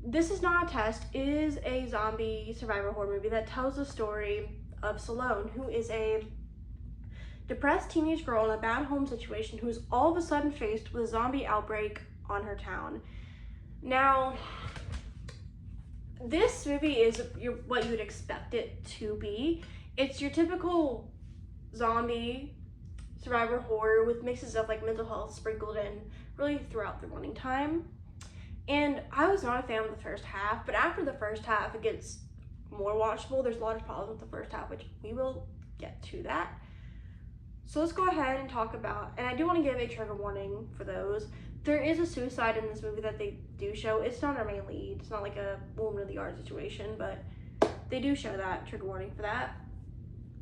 This Is Not a Test is a zombie survivor horror movie that tells the story of Salome, who is a depressed teenage girl in a bad home situation who is all of a sudden faced with a zombie outbreak on her town. Now, this movie is what you would expect it to be. It's your typical zombie survivor horror with mixes of like mental health sprinkled in really throughout the running time. And I was not a fan of the first half, but after the first half, it gets more watchable. There's a lot of problems with the first half, which we will get to that. So let's go ahead and talk about, and I do want to give a trigger warning for those. There is a suicide in this movie that they do show. It's not our main lead. It's not like a woman of the yard situation, but they do show that. Trigger warning for that.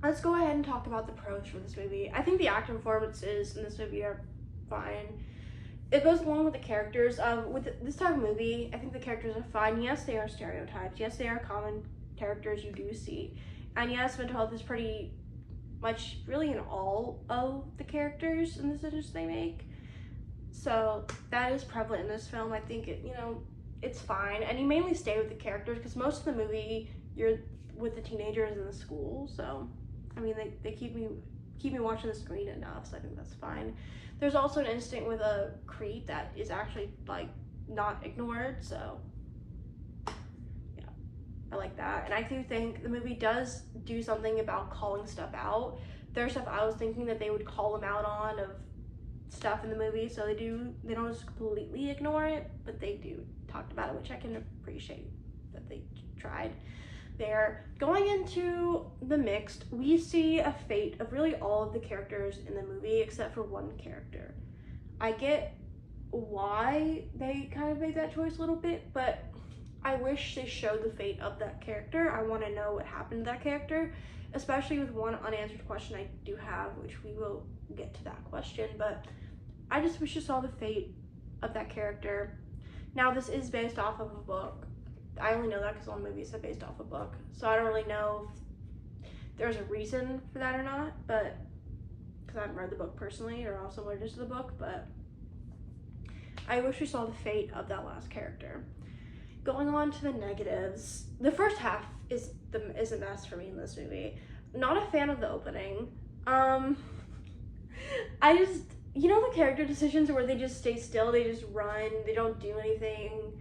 Let's go ahead and talk about the pros for this movie. I think the acting performances in this movie are fine. It goes along with the characters. With this type of movie, I think the characters are fine. Yes, they are stereotypes. Yes, they are common characters you do see. And yes, mental health is pretty much really in all of the characters and the decisions they make. So that is prevalent in this film. I think it's fine. And you mainly stay with the characters because most of the movie you're with the teenagers in the school. So, I mean, they keep me watching the screen enough, so I think that's fine. There's also an instinct with a Crete that is actually like not ignored, so yeah, I like that. And I do think the movie does do something about calling stuff out. There's stuff I was thinking that they would call them out on of stuff in the movie, so they don't just completely ignore it, but they do talk about it, which I can appreciate that they tried. There. Going into the mixed, we see a fate of really all of the characters in the movie except for one character. I get why they kind of made that choice a little bit, but I wish they showed the fate of that character. I want to know what happened to that character, especially with one unanswered question I do have, which we will get to that question, but I just wish you saw the fate of that character. Now, this is based off of a book. I only know that because one movie is based off a book, so I don't really know if there's a reason for that or not, but because I haven't read the book personally or also read just the book, but I wish we saw the fate of that last character. Going on to the negatives, the first half is a mess for me in this movie. Not a fan of the opening. I just, the character decisions where they just stay still, they just run, they don't do anything.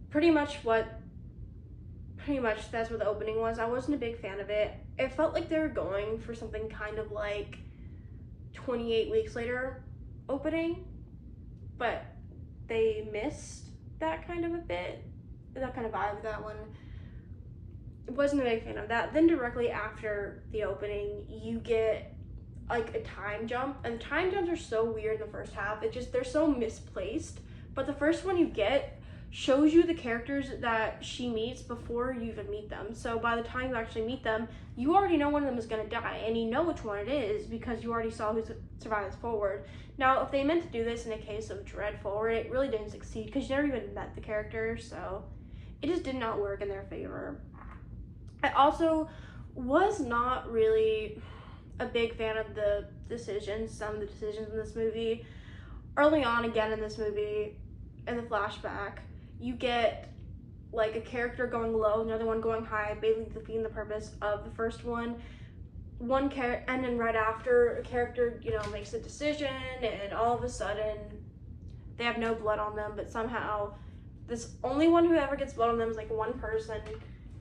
Pretty much that's what the opening was. I wasn't a big fan of it. It felt like they were going for something kind of like 28 Weeks Later opening, but they missed that kind of a bit, that kind of vibe, that one. Wasn't a big fan of that. Then directly after the opening, you get like a time jump, and the time jumps are so weird in the first half. They're so misplaced, but the first one you get shows you the characters that she meets before you even meet them. So by the time you actually meet them, you already know one of them is going to die, and you know which one it is because you already saw who survives forward. Now, if they meant to do this in a case of Dread Forward, it really didn't succeed because you never even met the characters, so it just did not work in their favor. I also was not really a big fan of some of the decisions in this movie. Early on, again in this movie, in the flashback, you get like a character going low, another one going high, basically defeating the purpose of the first one. And then right after, a character, makes a decision, and all of a sudden, they have no blood on them, but somehow, this only one who ever gets blood on them is like one person.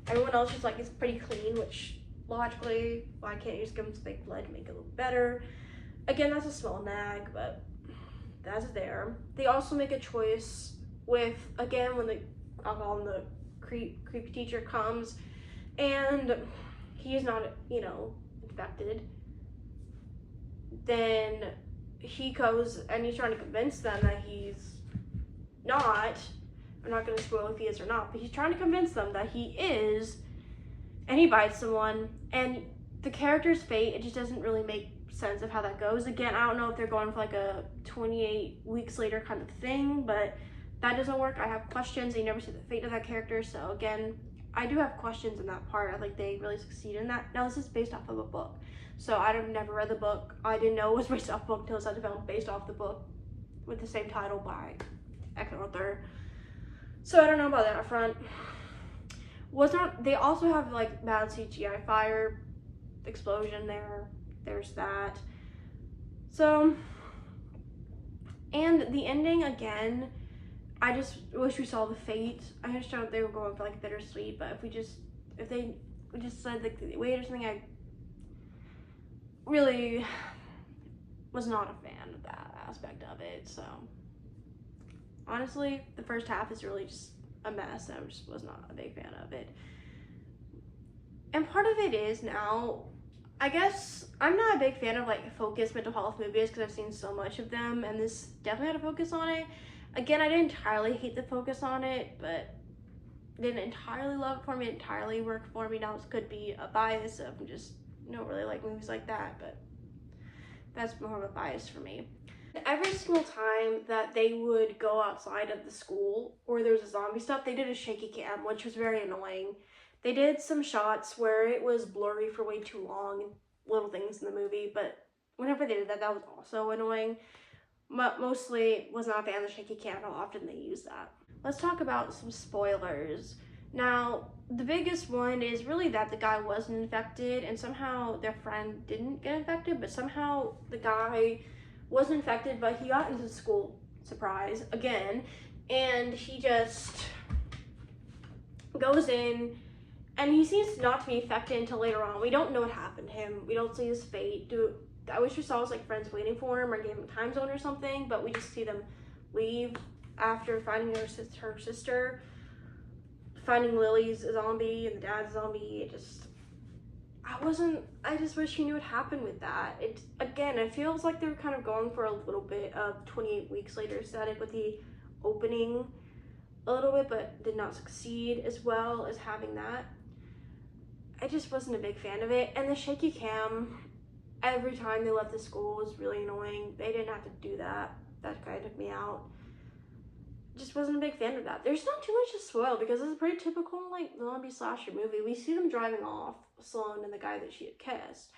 Everyone else just like is pretty clean, which logically, why can't you just give them some fake blood to make it look better? Again, that's a small nag, but that's there. They also make a choice with, again, when the creepy teacher comes and he's not, infected, then he goes and he's trying to convince them that he's not. I'm not going to spoil if he is or not, but he's trying to convince them that he is, and he bites someone, and the character's fate, it just doesn't really make sense of how that goes. Again, I don't know if they're going for like a 28 weeks later kind of thing, but that doesn't work. I have questions. They never see the fate of that character, so again, I do have questions in that part. I think they really succeed in that. Now, this is based off of a book, so I've never read the book. I didn't know it was based off a book until it's developed based off the book with the same title by X author. So I don't know about that front. They also have like bad CGI fire explosion there. There's that. So, and the ending again, I just wish we saw the fate. I understand they were going for like bittersweet, but if they just said like the wait or something, I really was not a fan of that aspect of it. So honestly, the first half is really just a mess. I just was not a big fan of it. And part of it is now, I guess I'm not a big fan of like focused mental health movies because I've seen so much of them, and this definitely had a focus on it. Again, I didn't entirely hate the focus on it, but didn't entirely love it for me, entirely work for me. Now, this could be a bias of just don't really like movies like that, but that's more of a bias for me. Every single time that they would go outside of the school or there was a zombie stuff, they did a shaky cam, which was very annoying. They did some shots where it was blurry for way too long, little things in the movie, but whenever they did that, that was also annoying. But mostly was not a fan of the shaky cam, how often they use that. Let's talk about some spoilers. Now, the biggest one is really that the guy wasn't infected and somehow their friend didn't get infected, but somehow the guy was infected, but he got into school, surprise, again, and he just goes in and he seems not to be infected until later on. We don't know what happened to him. We don't see his fate. I wish we saw his like friends waiting for him or gave him a time zone or something, but we just see them leave after finding her sister, finding Lily's a zombie and the dad's a zombie. I just wish he knew what happened with that. It feels like they were kind of going for a little bit of 28 weeks later aesthetic with the opening a little bit, but did not succeed as well as having that. I just wasn't a big fan of it. And the shaky cam, every time they left the school was really annoying. They didn't have to do that. That kind of took me out. Just wasn't a big fan of that. There's not too much to spoil because it's a pretty typical like zombie slasher movie. We see them driving off, Sloane and the guy that she had kissed,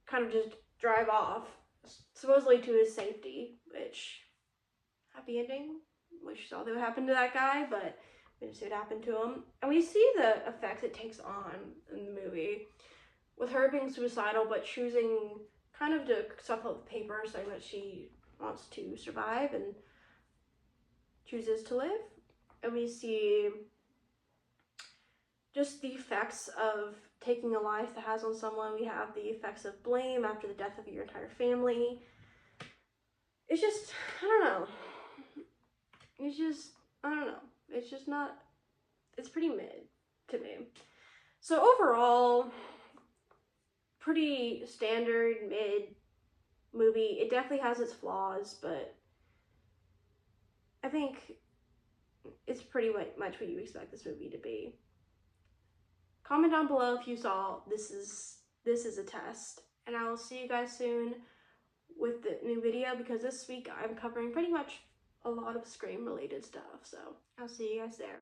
kind of just drive off, supposedly to his safety, which, happy ending. Wish saw that would happen to that guy, but we didn't see what happened to him. And we see the effects it takes on in the movie, with her being suicidal but choosing kind of to suffer with paper, saying that she wants to survive and chooses to live. And we see just the effects of taking a life that has on someone. We have the effects of blame after the death of your entire family. It's just, I don't know. It's just not, it's pretty mid to me. So overall, pretty standard mid movie. It definitely has its flaws, but I think it's pretty much what you expect this movie to be. Comment down below if you saw this is a test, and I will see you guys soon with the new video, because this week I'm covering pretty much a lot of Scream related stuff, so I'll see you guys there.